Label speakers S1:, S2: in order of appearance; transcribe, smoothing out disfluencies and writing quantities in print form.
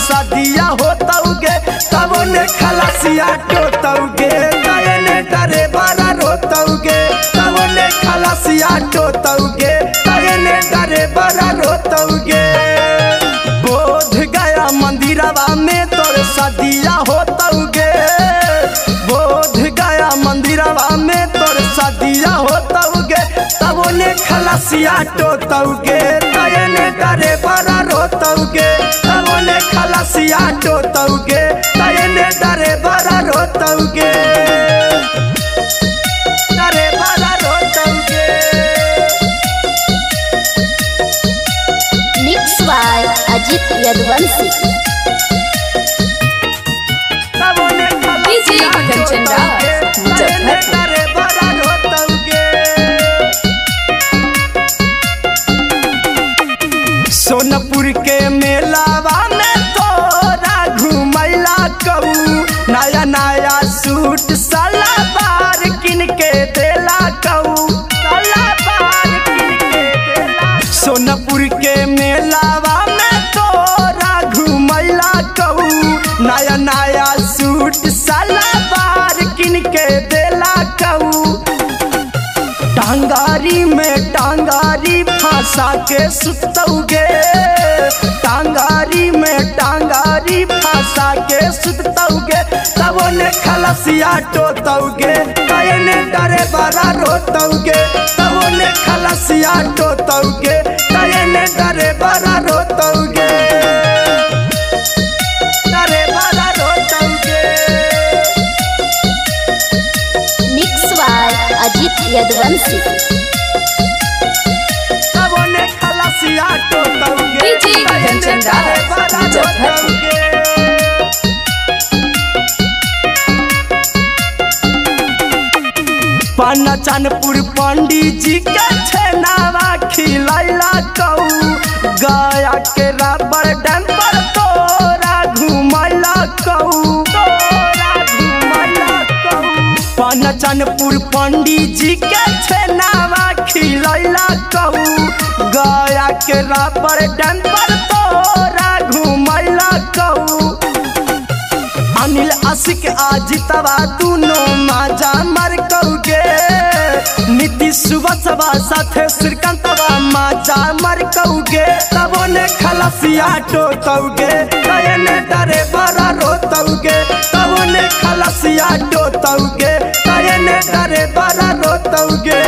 S1: सदिया होतौगे तब ने खलासिया टोतौगे तयने डरे बड़ा रोतौगे तब ने खलासिया टोतौगे तयने डरे बड़ा रोतौगे। बोध गया मंदिरवा में तोर सदिया होतौगे बोध गया मंदिरवा में तोर सदिया होतौगे तब ने खलासिया टोतौगे तयने डरे बड़ा रोतौगे तब ने खलासिया टोतौगे तयने डरे बड़ा रोतौगे डरे बड़ा रोतौगे।
S2: Mix by Ajeet Yaduvanshi.
S1: तब ने खलासिया टोतौगे तयने डरे बड़ा रोतौगे। सोनपुर के मेलावा में तोरा घुमैला कहू नया नया सूट सलवार किन के देला कहू सलवार किन के देला। सोनपुर के मेलावा में तोरा घुमैला कहू नया नया सूट सलवार किन के देला कहू। टांगारी में टांगारी फंसा के सुतौगे टांगारी में टांगारी फंसा के सुतौगे तब ने खलासिया टोतौगे तयने डरे बड़ा रोतौगे तब ने खलासिया टोतौगे तयने डरे बड़ा रोतौगे डरे बड़ा रोतौगे।
S2: Mix by Ajeet Yaduvanshi.
S1: तब ने खलासिया टोतौगे
S3: कंचन राज मुजफ्फरपुर।
S1: पाना चानपुर पंडित जी के छेनावा खिलैला कहू गया के रबड़ डैम पर तोरा घुमैला कहू तोरा घुमैला कहू। पाना चानपुर पंडित जी के छेनावा खिलैला कहू गया के रबड़ डैम पर तोरा घुमैला कहू। अनिल आशिक आजितवा दोनों माजा मर कौगे नीतीश सुबह सभा साथे श्रीकांतवा माजा मर कौगे तब ने खलासिया टोतौगे तयने डरे बड़ा रोतौगे तब ने खलासिया टोतौगे तयने डरे बड़ा रोतौगे।